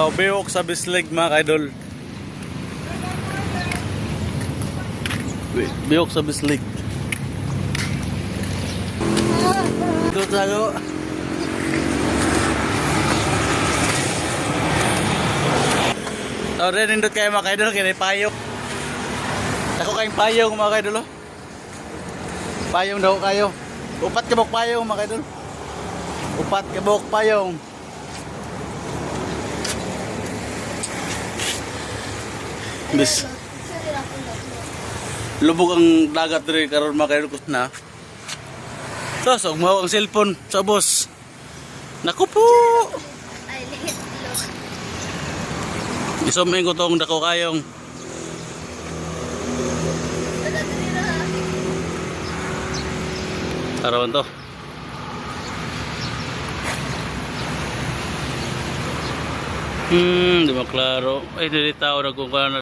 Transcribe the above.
So, biwok sa Bislig mga kaidol. Biwok sa Bislig. Ito tayo. So, rin nindot kayo mga kaidol. Kaya payong. Ako kayong payong mga kaidol. Payong daw kayo. Upat kabok payong mga kaidol. Upat kabok payong. Bis. Lubog ang dagat rin karon mga kaidol na. Tapos, umawa ang cellphone sa boss. Naku po! Isuming ko tong dako kayong. Arawan to. Di ba klaro? Ay, dili tao na kung kano.